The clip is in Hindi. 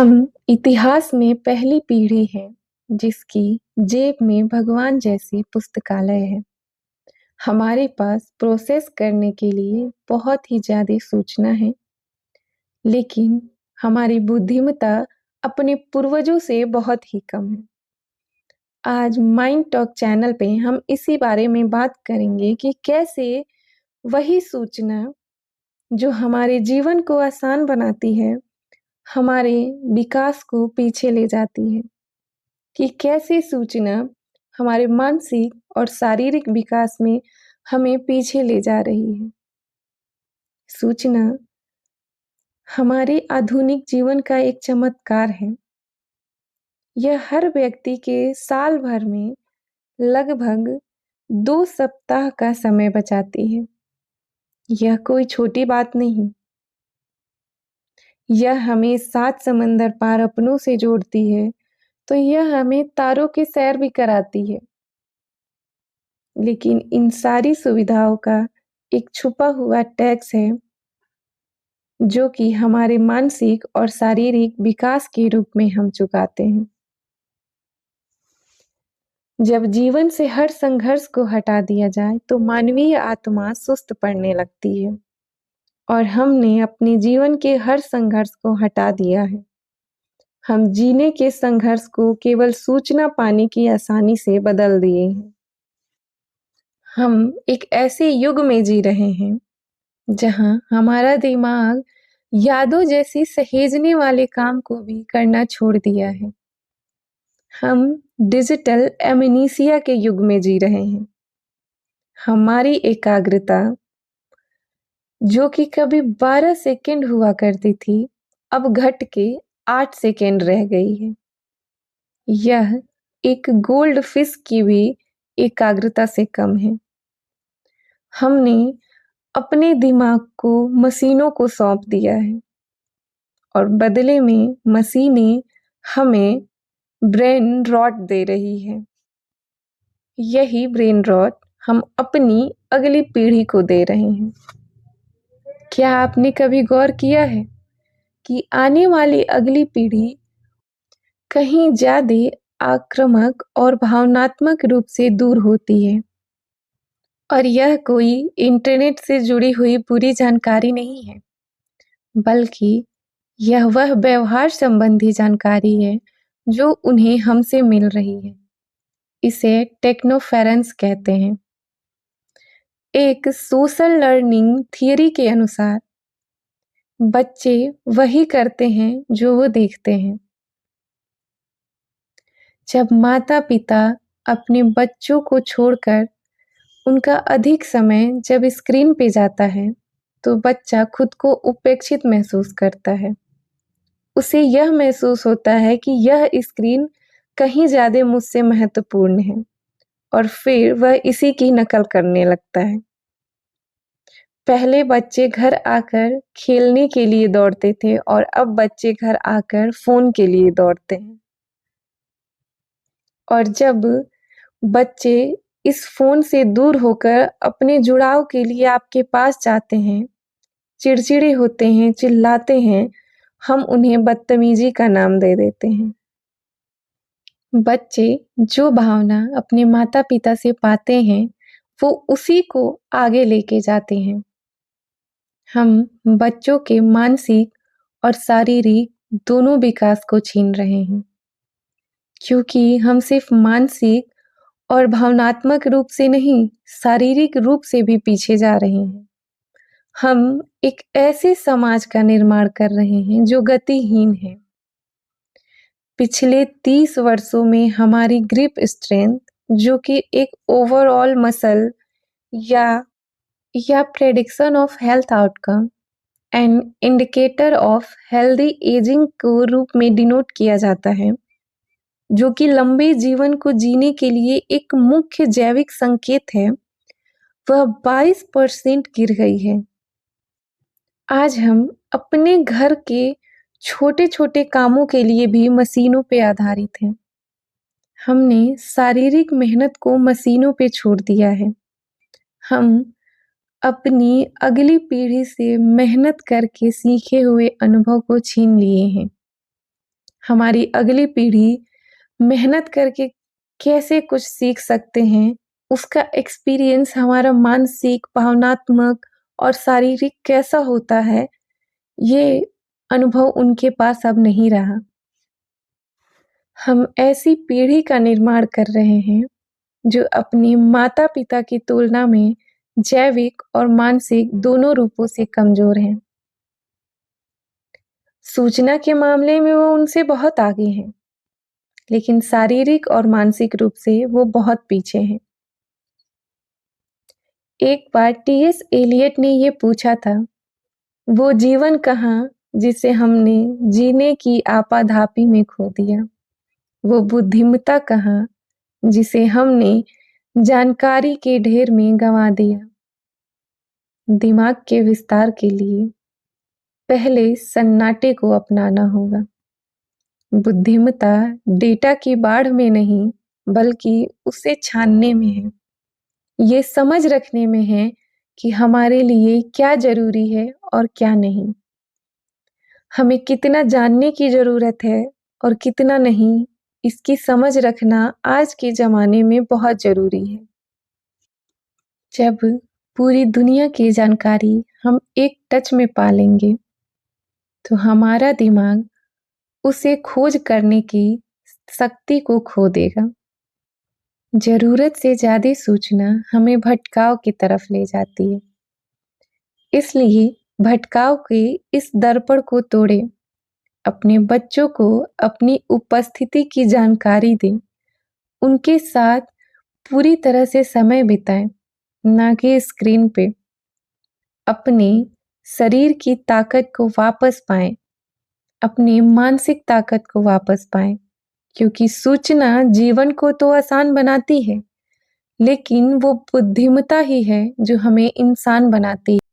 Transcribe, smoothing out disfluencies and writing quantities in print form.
हम इतिहास में पहली पीढ़ी हैं जिसकी जेब में भगवान जैसी पुस्तकालय है। हमारे पास प्रोसेस करने के लिए बहुत ही ज़्यादा सूचना है, लेकिन हमारी बुद्धिमत्ता अपने पूर्वजों से बहुत ही कम है। आज माइंड टॉक चैनल पे हम इसी बारे में बात करेंगे कि कैसे वही सूचना जो हमारे जीवन को आसान बनाती है, हमारे विकास को पीछे ले जाती है। कि कैसे सूचना हमारे मानसिक और शारीरिक विकास में हमें पीछे ले जा रही है। सूचना हमारे आधुनिक जीवन का एक चमत्कार है। यह हर व्यक्ति के साल भर में लगभग 2 सप्ताह का समय बचाती है। यह कोई छोटी बात नहीं। यह हमें 7 समंदर पार अपनों से जोड़ती है, तो यह हमें तारों की सैर भी कराती है। लेकिन इन सारी सुविधाओं का एक छुपा हुआ टैक्स है, जो कि हमारे मानसिक और शारीरिक विकास के रूप में हम चुकाते हैं। जब जीवन से हर संघर्ष को हटा दिया जाए, तो मानवीय आत्मा सुस्त पड़ने लगती है और हमने अपने जीवन के हर संघर्ष को हटा दिया है। हम जीने के संघर्ष को केवल सूचना पाने की आसानी से बदल दिए हैं। हम एक ऐसे युग में जी रहे हैं जहां हमारा दिमाग यादों जैसी सहेजने वाले काम को भी करना छोड़ दिया है। हम डिजिटल एमनीसिया के युग में जी रहे हैं। हमारी एकाग्रता जो कि कभी 12 सेकंड हुआ करती थी, अब घट के 8 सेकंड रह गई है। यह एक गोल्ड फिश की भी एकाग्रता से कम है। हमने अपने दिमाग को मशीनों को सौंप दिया है और बदले में मशीनें हमें ब्रेन रॉट दे रही है। यही ब्रेन रॉट हम अपनी अगली पीढ़ी को दे रहे हैं। क्या आपने कभी गौर किया है कि आने वाली अगली पीढ़ी कहीं ज़्यादा आक्रामक और भावनात्मक रूप से दूर होती है? और यह कोई इंटरनेट से जुड़ी हुई पूरी जानकारी नहीं है, बल्कि यह वह व्यवहार संबंधी जानकारी है जो उन्हें हमसे मिल रही है। इसे टेक्नोफेरेंस कहते हैं। एक सोशल लर्निंग थियरी के अनुसार बच्चे वही करते हैं जो वो देखते हैं। जब माता-पिता अपने बच्चों को छोड़कर उनका अधिक समय जब स्क्रीन पे जाता है, तो बच्चा खुद को उपेक्षित महसूस करता है। उसे यह महसूस होता है कि यह स्क्रीन कहीं ज़्यादा मुझसे महत्वपूर्ण है और फिर वह इसी की नकल करने लगता है। पहले बच्चे घर आकर खेलने के लिए दौड़ते थे और अब बच्चे घर आकर फ़ोन के लिए दौड़ते हैं। और जब बच्चे इस फ़ोन से दूर होकर अपने जुड़ाव के लिए आपके पास जाते हैं, चिड़चिड़े होते हैं, चिल्लाते हैं, हम उन्हें बदतमीज़ी का नाम दे देते हैं। बच्चे जो भावना अपने माता-पिता से पाते हैं, वो उसी को आगे लेके जाते हैं। हम बच्चों के मानसिक और शारीरिक दोनों विकास को छीन रहे हैं, क्योंकि हम सिर्फ मानसिक और भावनात्मक रूप से नहीं, शारीरिक रूप से भी पीछे जा रहे हैं। हम एक ऐसे समाज का निर्माण कर रहे हैं जो गतिहीन है। पिछले 30 वर्षों में हमारी ग्रिप स्ट्रेंथ जो कि एक ओवरऑल मसल या prediction of health outcome and indicator of healthy ageing को रूप में डिनोट किया जाता है, जो कि लंबे जीवन को जीने के लिए एक मुख्य जैविक संकेत है, वह 22% गिर गई है। आज हम अपने घर के छोटे-छोटे कामों के लिए भी मशीनों पे आधारित हैं। हमने शारीरिक मेहनत को मशीनों पे छोड़ दिया है। हम अपनी अगली पीढ़ी से मेहनत करके सीखे हुए अनुभव को छीन लिए हैं। हमारी अगली पीढ़ी मेहनत करके कैसे कुछ सीख सकते हैं, उसका एक्सपीरियंस हमारा मानसिक, भावनात्मक और शारीरिक कैसा होता है, ये अनुभव उनके पास अब नहीं रहा। हम ऐसी पीढ़ी का निर्माण कर रहे हैं, जो अपने माता-पिता की तुलना में जैविक और मानसिक दोनों रूपों से कमज़ोर हैं। सूचना के मामले में वो उनसे बहुत आगे हैं, लेकिन शारीरिक और मानसिक रूप से वो बहुत पीछे हैं। एक बार टी.एस. एलियट ने ये पूछा था, वो जीवन कहाँ जिसे हमने जीने की आपाधापी में खो दिया? वो बुद्धिमत्ता कहाँ जिसे हमने जानकारी के ढेर में गंवा दिया? दिमाग के विस्तार के लिए पहले सन्नाटे को अपनाना होगा। बुद्धिमत्ता डेटा की बाढ़ में नहीं, बल्कि उसे छानने में है। ये समझ रखने में है कि हमारे लिए क्या ज़रूरी है और क्या नहीं। हमें कितना जानने की ज़रूरत है और कितना नहीं, इसकी समझ रखना आज के ज़माने में बहुत ज़रूरी है। जब पूरी दुनिया की जानकारी हम एक टच में पा लेंगे, तो हमारा दिमाग उसे खोज करने की शक्ति को खो देगा। ज़रूरत से ज़्यादा सूचना हमें भटकाव की तरफ ले जाती है। इसलिए भटकाव के इस दर्पण को तोड़ें। अपने बच्चों को अपनी उपस्थिति की जानकारी दें। उनके साथ पूरी तरह से समय बिताएं, ना कि स्क्रीन पे। अपने शरीर की ताकत को वापस पाएं, अपनी मानसिक ताकत को वापस पाएं, क्योंकि सूचना जीवन को तो आसान बनाती है, लेकिन वो बुद्धिमत्ता ही है जो हमें इंसान बनाती है।